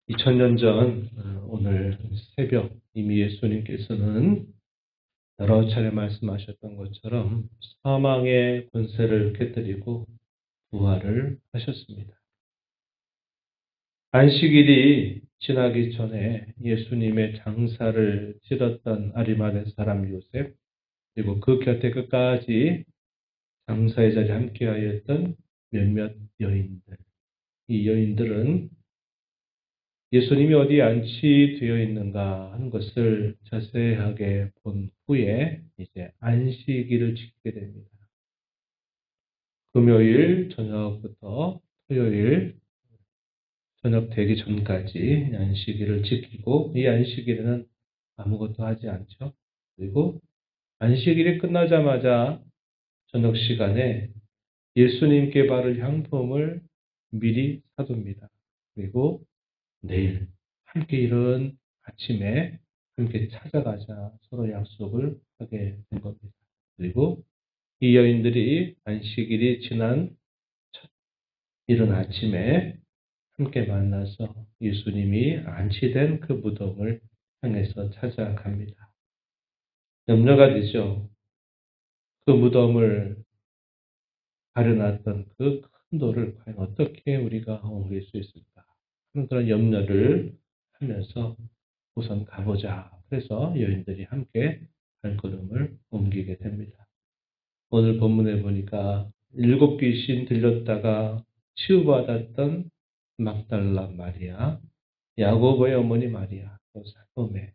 2000년 전 오늘 새벽 이미 예수님께서는 여러 차례 말씀하셨던 것처럼 사망의 권세를 깨뜨리고 부활을 하셨습니다. 안식일이 지나기 전에 예수님의 장사를 치렀던 아리마대 사람 요셉, 그리고 그 곁에 끝까지 장사의 자리에 함께하였던 몇몇 여인들, 이 여인들은 예수님이 어디에 안치되어 있는가 하는 것을 자세하게 본 후에 이제 안식일을 지키게 됩니다. 금요일 저녁부터 토요일 저녁 되기 전까지 안식일을 지키고, 이 안식일에는 아무것도 하지 않죠. 그리고 안식일이 끝나자마자 저녁 시간에 예수님께 바를 향품을 미리 사둡니다. 그리고 내일 함께 이른 아침에 함께 찾아가자 서로 약속을 하게 된 겁니다. 그리고 이 여인들이 안식일이 지난 첫 이른 아침에 함께 만나서 예수님이 안치된 그 무덤을 향해서 찾아갑니다. 염려가 되죠. 그 무덤을 가려놨던 그 큰 돌을 과연 어떻게 우리가 옮길 수 있을까 하는 그런 염려를 하면서 우선 가보자. 그래서 여인들이 함께 발걸음을 옮기게 됩니다. 오늘 본문에 보니까 7귀신 들렸다가 치유받았던 막달라 마리아, 야고보의 어머니 마리아, 또 살로메,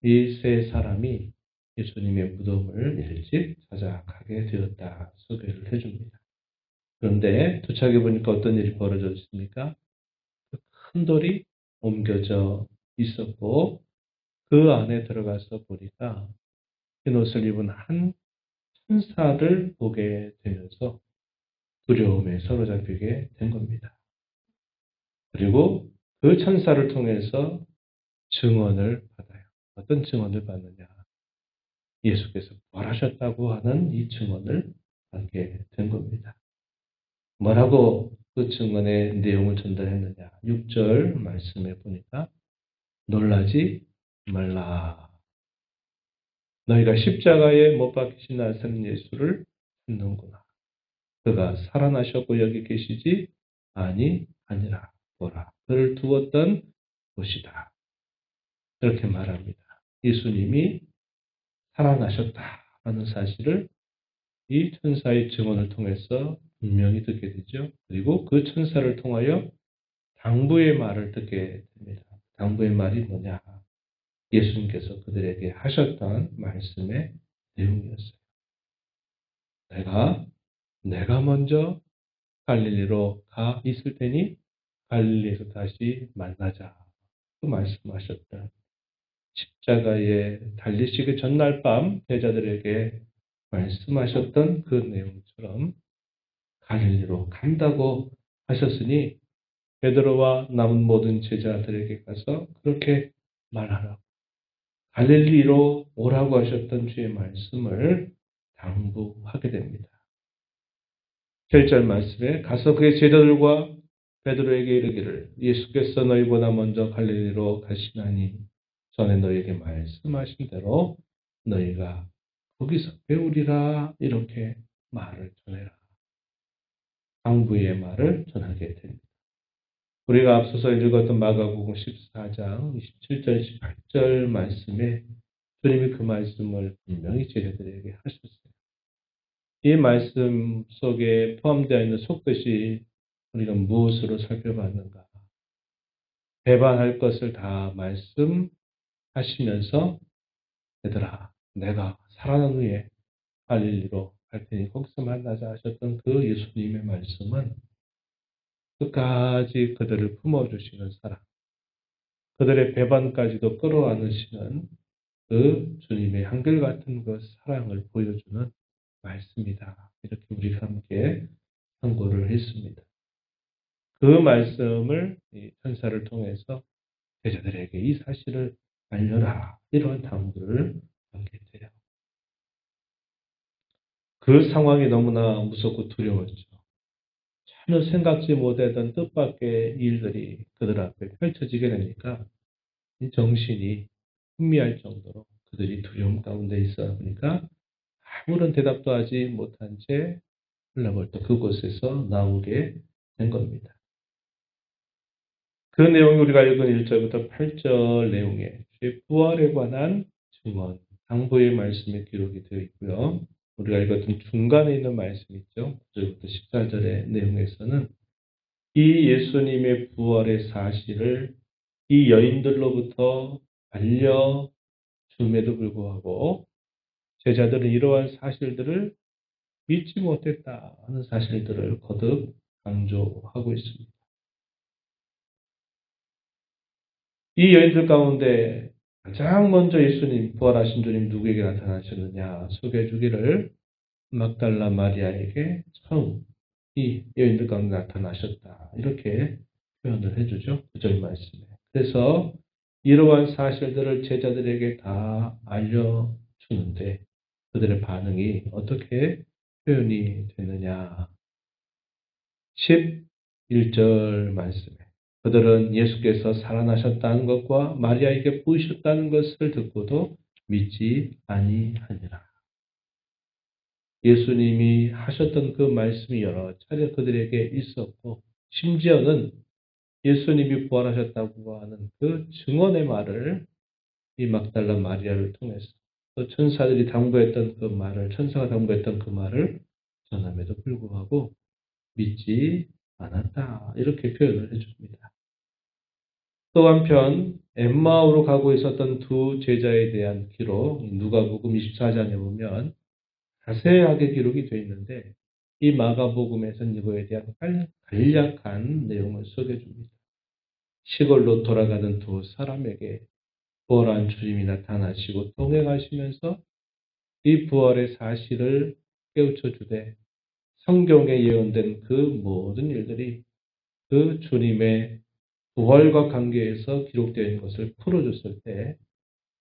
이 세 사람이 예수님의 무덤을 일찍 찾아가게 되었다 소개를 해줍니다. 그런데 도착해 보니까 어떤 일이 벌어졌습니까? 그 큰 돌이 옮겨져 있었고, 그 안에 들어가서 보니까 흰 옷을 입은 한 천사를 보게 되면서 두려움에 사로잡히게 된 겁니다. 그리고 그 천사를 통해서 증언을 받아요. 어떤 증언을 받느냐? 예수께서 부활하셨다고 하는 이 증언을 받게 된 겁니다. 뭐라고 그 증언의 내용을 전달했느냐? 6절 말씀에 보니까 놀라지 말라. 너희가 십자가에 못 박히신 나사렛 예수를 찾는구나. 그가 살아나셨고 여기 계시지 아니하니라. 보라, 그를 두었던 곳이다. 이렇게 말합니다. 예수님이 살아나셨다라는 사실을 이 천사의 증언을 통해서 분명히 듣게 되죠. 그리고 그 천사를 통하여 당부의 말을 듣게 됩니다. 당부의 말이 뭐냐? 예수님께서 그들에게 하셨던 말씀의 내용이었어요. 내가 먼저 갈릴리로 가 있을 테니 갈릴리에서 다시 만나자. 그 말씀하셨던 십자가에 달리시기 전날 밤 제자들에게 말씀하셨던 그 내용처럼 갈릴리로 간다고 하셨으니 베드로와 남은 모든 제자들에게 가서 그렇게 말하라고, 갈릴리로 오라고 하셨던 주의 말씀을 당부하게 됩니다. 7절 말씀에 가서 그의 제자들과 베드로에게 이르기를 예수께서 너희보다 먼저 갈릴리로 가시나니 전에 너희에게 말씀하신 대로 너희가 거기서 배우리라. 이렇게 말을 전해라. 당부의 말을 전하게 됩니다. 우리가 앞서서 읽었던 마가복음 14장 27절 18절 말씀에 주님이 그 말씀을 분명히 제자들에게 하셨어요. 이 말씀 속에 포함되어 있는 속뜻이 우리가 무엇으로 살펴봤는가? 배반할 것을 다 말씀하시면서 얘들아, 내가 살아난 후에 갈릴리로 갈 테니 거기서 만나자 하셨던 그 예수님의 말씀은 끝까지 그들을 품어주시는 사랑, 그들의 배반까지도 끌어안으시는 그 주님의 한결같은 그 사랑을 보여주는 말씀이다. 이렇게 우리가 함께 상고를 했습니다. 그 말씀을 이 천사를 통해서 제자들에게 이 사실을 알려라. 이런 당부를 받게 돼요. 그 상황이 너무나 무섭고 두려웠죠. 전혀 생각지 못했던 뜻밖의 일들이 그들 앞에 펼쳐지게 되니까 이 정신이 흥미할 정도로 그들이 두려움 가운데 있어 보니까 아무런 대답도 하지 못한 채 홀라벌떡 그곳에서 나오게 된 겁니다. 그 내용이 우리가 읽은 1절부터 8절 내용에 주의 부활에 관한 증언, 당부의 말씀이 기록이 되어 있고요. 우리가 읽었던 중간에 있는 말씀 있죠. 9절부터 14절의 내용에서는 이 예수님의 부활의 사실을 이 여인들로부터 알려줌에도 불구하고 제자들은 이러한 사실들을 믿지 못했다 하는 사실들을 거듭 강조하고 있습니다. 이 여인들 가운데 가장 먼저 예수님, 부활하신 주님 누구에게 나타나셨느냐 소개해 주기를 막달라 마리아에게 처음 이 여인들 가운데 나타나셨다. 이렇게 표현을 해주죠. 9절 말씀에. 그래서 이러한 사실들을 제자들에게 다 알려주는데 그들의 반응이 어떻게 표현이 되느냐. 11절 말씀에 그들은 예수께서 살아나셨다는 것과 마리아에게 보이셨다는 것을 듣고도 믿지 아니하니라. 예수님이 하셨던 그 말씀이 여러 차례 그들에게 있었고 심지어는 예수님이 부활하셨다고 하는 그 증언의 말을 이 막달라 마리아를 통해서 또 천사들이 당부했던 그 말을 천사가 당부했던 그 말을 전함에도 불구하고 믿지 않았다. 이렇게 표현을 해줍니다. 또 한편 엠마오로 가고 있었던 두 제자에 대한 기록 누가복음 24장에 보면 자세하게 기록이 되어 있는데 이 마가복음에서는 이거에 대한 간략한 내용을 소개해 줍니다. 시골로 돌아가는 두 사람에게 부활한 주님이 나타나시고 동행하시면서 이 부활의 사실을 깨우쳐 주되 성경에 예언된 그 모든 일들이 그 주님의 부활과 관계해서 기록되어 있는 것을 풀어줬을 때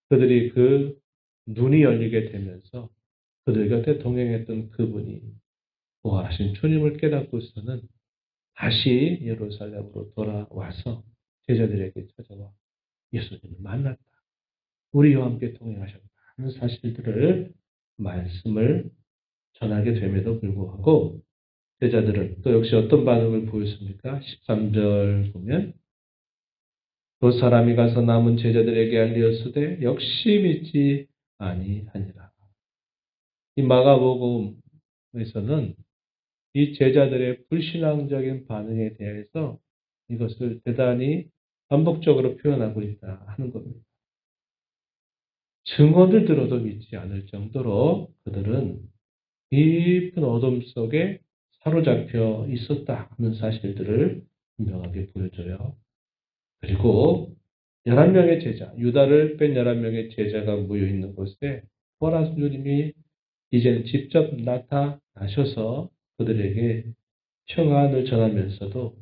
그들이 그 눈이 열리게 되면서 그들 곁에 동행했던 그분이 부활하신 주님을 깨닫고서는 다시 예루살렘으로 돌아와서 제자들에게 찾아와 예수님을 만났다. 우리와 함께 동행하셨다 하는 사실들을 말씀을 전하게 됨에도 불구하고 제자들은 또 역시 어떤 반응을 보였습니까? 13절 보면 그 사람이 가서 남은 제자들에게 알리었으되 역시 믿지 아니하니라. 이 마가복음에서는 이 제자들의 불신앙적인 반응에 대해서 이것을 대단히 반복적으로 표현하고 있다 하는 겁니다. 증언을 들어도 믿지 않을 정도로 그들은 깊은 어둠 속에 사로잡혀 있었다 하는 사실들을 분명하게 보여줘요. 그리고 11명의 제자, 유다를 뺀 11명의 제자가 모여 있는 곳에 부활하신 주님이 이제는 직접 나타나셔서 그들에게 평안을 전하면서도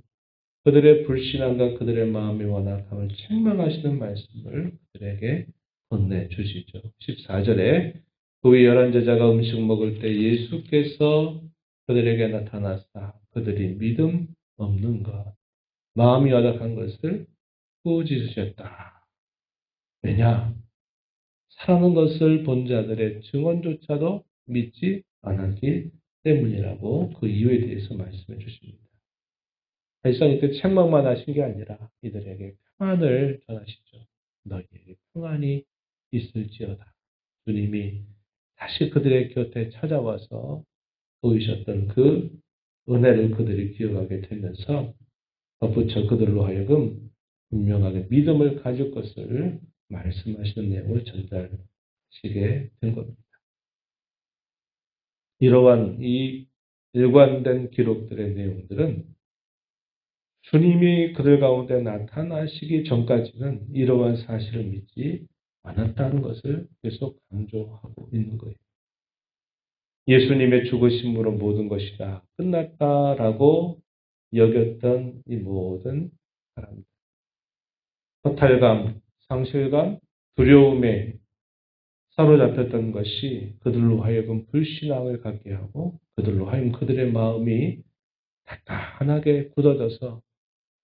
그들의 불신앙과 그들의 마음의 완악함을 책망하시는 말씀을 그들에게 건네주시죠. 14절에 그 11제자가 음식 먹을 때 예수께서 그들에게 나타나사 그들이 믿음 없는 것, 마음이 완악한 것을 꾸짖으셨다. 왜냐? 사는 것을 본 자들의 증언조차도 믿지 않았기 때문이라고 그 이유에 대해서 말씀해 주십니다. 사실상 이때 책망만 하신 게 아니라 이들에게 평안을 전하시죠. 너희에게 평안이 있을지어다. 주님이 다시 그들의 곁에 찾아와서 보이셨던 그 은혜를 그들이 기억하게 되면서 덧붙여 그들로 하여금 분명하게 믿음을 가질 것을 말씀하시는 내용을 전달하시게 된 겁니다. 이러한 이 일관된 기록들의 내용들은 주님이 그들 가운데 나타나시기 전까지는 이러한 사실을 믿지 않았다는 것을 계속 강조하고 있는 거예요. 예수님의 죽으심으로 모든 것이 다 끝났다라고 여겼던 이 모든 사람들. 허탈감, 상실감, 두려움에 사로잡혔던 것이 그들로 하여금 불신앙을 갖게 하고 그들로 하여금 그들의 마음이 단단하게 굳어져서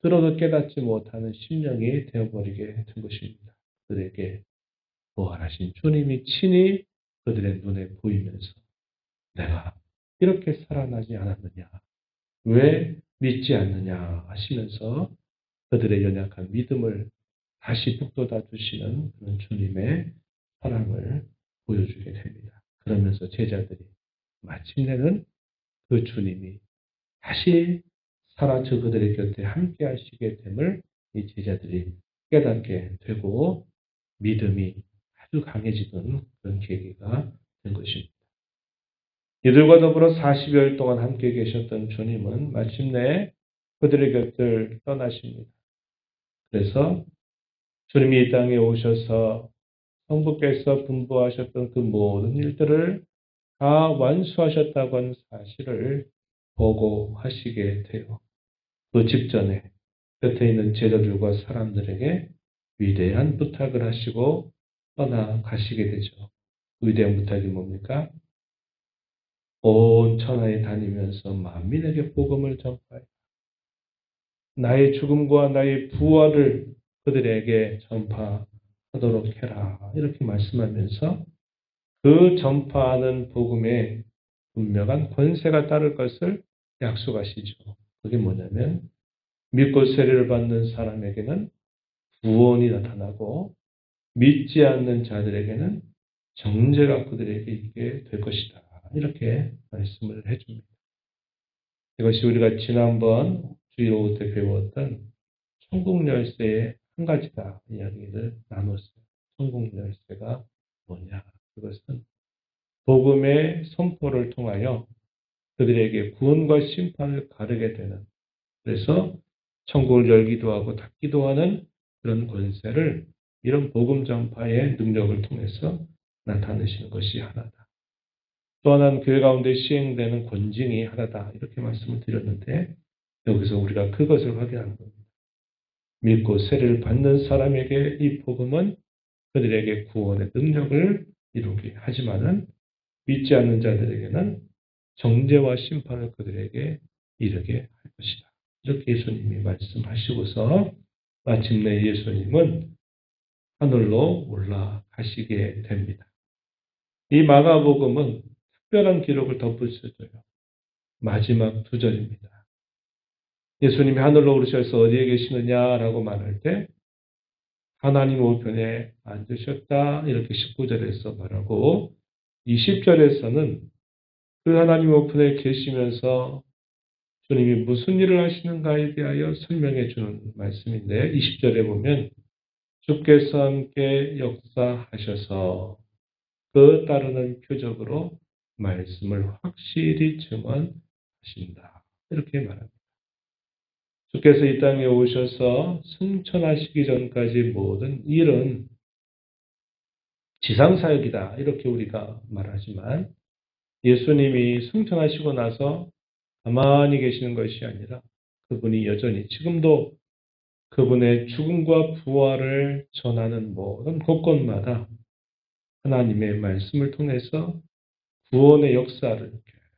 들어도 깨닫지 못하는 심령이 되어버리게 된 것입니다. 그들에게 부활하신 주님이 친히 그들의 눈에 보이면서 내가 이렇게 살아나지 않았느냐, 왜 믿지 않느냐 하시면서 그들의 연약한 믿음을 다시 북돋아 주시는 그런 주님의 사랑을 보여주게 됩니다. 그러면서 제자들이 마침내는 그 주님이 다시 살아서 그들의 곁에 함께 하시게 됨을 이 제자들이 깨닫게 되고 믿음이 아주 강해지던 그런 계기가 된 것입니다. 이들과 더불어 40여일 동안 함께 계셨던 주님은 마침내 그들의 곁을 떠나십니다. 그래서 주님이 이 땅에 오셔서 성부께서 분부하셨던 그 모든 일들을 다 완수하셨다고 하는 사실을 보고하시게 돼요. 그 직전에 곁에 있는 제자들과 사람들에게 위대한 부탁을 하시고 떠나가시게 되죠. 위대한 부탁이 뭡니까? 온 천하에 다니면서 만민에게 복음을 전파해 나의 죽음과 나의 부활을 그들에게 전파하도록 해라. 이렇게 말씀하면서 그 전파하는 복음에 분명한 권세가 따를 것을 약속하시죠. 그게 뭐냐면 믿고 세례를 받는 사람에게는 구원이 나타나고 믿지 않는 자들에게는 정죄가 그들에게 있게 될 것이다. 이렇게 말씀을 해줍니다. 이것이 우리가 지난번 주일 오후 때 배웠던 천국 열쇠의 한 가지다 이야기를 나눴어요. 천국 열쇠가 뭐냐? 그것은 복음의 선포를 통하여 그들에게 구원과 심판을 가르게 되는, 그래서 천국을 열기도 하고 닫기도 하는 그런 권세를 이런 복음 전파의 능력을 통해서 나타내시는 것이 하나다. 또 하나는 교회 가운데 시행되는 권징이 하나다. 이렇게 말씀을 드렸는데 여기서 우리가 그것을 확인하는 겁니다. 믿고 세례를 받는 사람에게 이 복음은 그들에게 구원의 능력을 이루게 하지만은 믿지 않는 자들에게는 정죄와 심판을 그들에게 이르게 할 것이다. 이렇게 예수님이 말씀하시고서 마침내 예수님은 하늘로 올라가시게 됩니다. 이 마가복음은 특별한 기록을 덧붙여줘요. 마지막 두 절입니다. 예수님이 하늘로 오르셔서 어디에 계시느냐라고 말할 때 하나님 우편에 앉으셨다 이렇게 19절에서 말하고 20절에서는 그 하나님 우편에 계시면서 주님이 무슨 일을 하시는가에 대하여 설명해 주는 말씀인데 20절에 보면 주께서 함께 역사하셔서 그 따르는 표적으로 말씀을 확실히 증언하신다. 이렇게 말합니다. 주께서 이 땅에 오셔서 승천하시기 전까지 모든 일은 지상사역이다. 이렇게 우리가 말하지만 예수님이 승천하시고 나서 가만히 계시는 것이 아니라 그분이 여전히 지금도 그분의 죽음과 부활을 전하는 모든 곳곳마다 하나님의 말씀을 통해서 구원의 역사를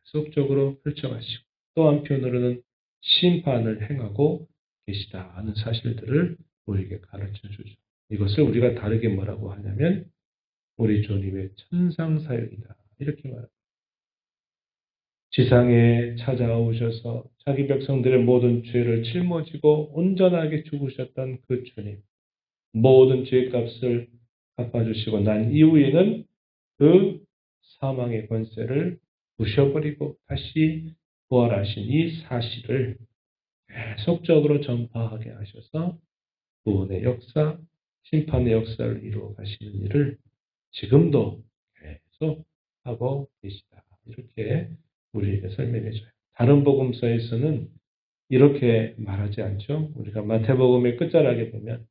계속적으로 펼쳐가시고 또 한편으로는 심판을 행하고 계시다 하는 사실들을 우리에게 가르쳐 주죠. 이것을 우리가 다르게 뭐라고 하냐면 우리 주님의 천상사역이다. 이렇게 말합니다. 지상에 찾아오셔서 자기 백성들의 모든 죄를 짊어지고 온전하게 죽으셨던 그 주님. 모든 죄값을 갚아주시고 난 이후에는 그 사망의 권세를 부셔버리고 다시 부활하신 이 사실을 계속적으로 전파하게 하셔서 구원의 역사, 심판의 역사를 이루어 가시는 일을 지금도 계속 하고 계시다. 이렇게 우리에게 설명해 줘요. 다른 복음서에서는 이렇게 말하지 않죠. 우리가 마태복음의 끝자락에 보면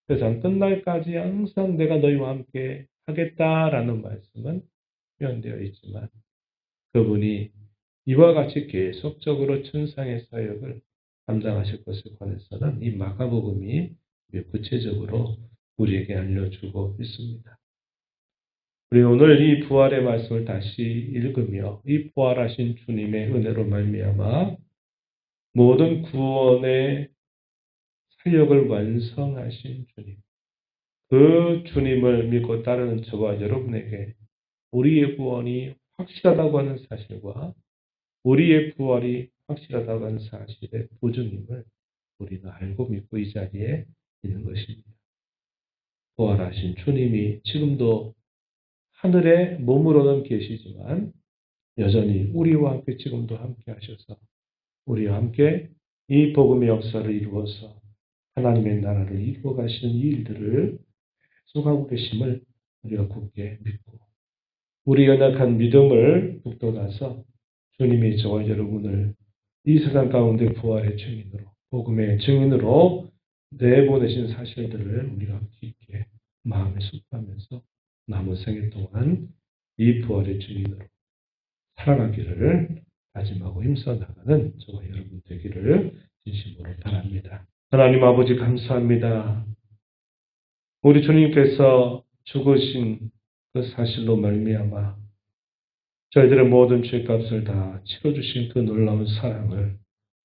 세상 끝날까지 항상 내가 너희와 함께 하겠다라는 말씀은 표현되어 있지만 그분이 이와 같이 계속적으로 천상의 사역을 감당하실 것에 관해서는 이 마가복음이 구체적으로 우리에게 알려주고 있습니다. 우리 오늘 이 부활의 말씀을 다시 읽으며 이 부활하신 주님의 은혜로 말미암아 모든 구원의 사역을 완성하신 주님. 그 주님을 믿고 따르는 저와 여러분에게 우리의 구원이 확실하다고 하는 사실과 우리의 부활이 확실하다고 하는 사실의 부주님을 우리는 알고 믿고 이 자리에 있는 것입니다. 부활하신 주님이 지금도 하늘에 몸으로는 계시지만 여전히 우리와 함께 지금도 함께 하셔서 우리와 함께 이 복음의 역사를 이루어서 하나님의 나라를 이루어 가시는 이 일들을 계속하고 계심을 우리가 굳게 믿고 우리 연약한 믿음을 북돋아서 주님이 저와 여러분을 이 세상 가운데 부활의 증인으로 복음의 증인으로 내보내신 사실들을 우리가 깊게 마음에 숙하면서 남은 생애 동안 이 부활의 증인으로 살아가기를 다짐하고 힘써 나가는 저와 여러분 되기를 진심으로 바랍니다. 하나님 아버지 감사합니다. 우리 주님께서 죽으신 그 사실로 말미암아 저희들의 모든 죄값을 다 치러주신 그 놀라운 사랑을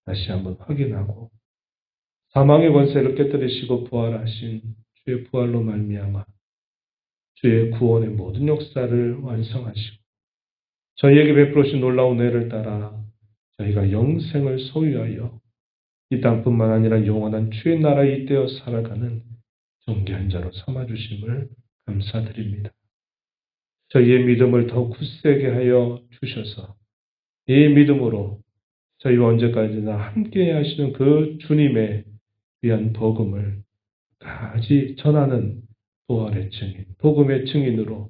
다시 한번 확인하고 사망의 권세를 깨뜨리시고 부활하신 주의 부활로 말미암아 주의 구원의 모든 역사를 완성하시고 저희에게 베풀으신 놀라운 은혜를 따라 저희가 영생을 소유하여 이 땅뿐만 아니라 영원한 주의 나라에 잇대어 살아가는 존귀한 자로 삼아주심을 감사드립니다. 저희의 믿음을 더욱 굳세게 하여 주셔서 이 믿음으로 저희와 언제까지나 함께 하시는 그 주님의 위한 복음을 끝까지 전하는 부활의 증인, 복음의 증인으로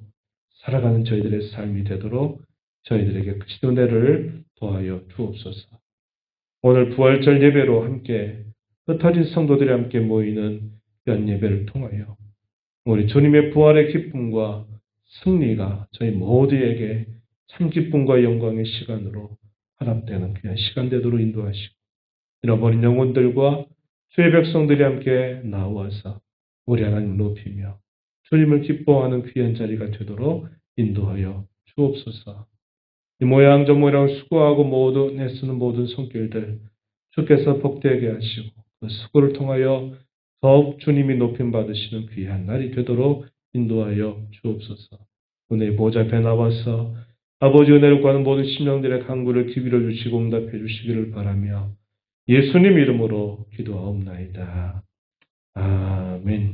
살아가는 저희들의 삶이 되도록 저희들에게 크신 은혜를 도하여 주옵소서. 오늘 부활절 예배로 함께 흩어진 성도들이 함께 모이는 연 예배를 통하여 우리 주님의 부활의 기쁨과 승리가 저희 모두에게 참 기쁨과 영광의 시간으로 화답되는 귀한 시간 되도록 인도하시고 잃어버린 영혼들과 주의 백성들이 함께 나와서 우리 하나님 높이며 주님을 기뻐하는 귀한 자리가 되도록 인도하여 주옵소서. 이 모양 저 모양 수고하고 모두 내쓰는 모든 손길들 주께서 복되게 하시고 그 수고를 통하여 더욱 주님이 높임 받으시는 귀한 날이 되도록 인도하여 주옵소서. 은혜의 보좌 앞에 나와서 아버지 은혜를 구하는 모든 심령들의 간구를 기울여 주시고 응답해 주시기를 바라며 예수님 이름으로 기도하옵나이다. 아멘.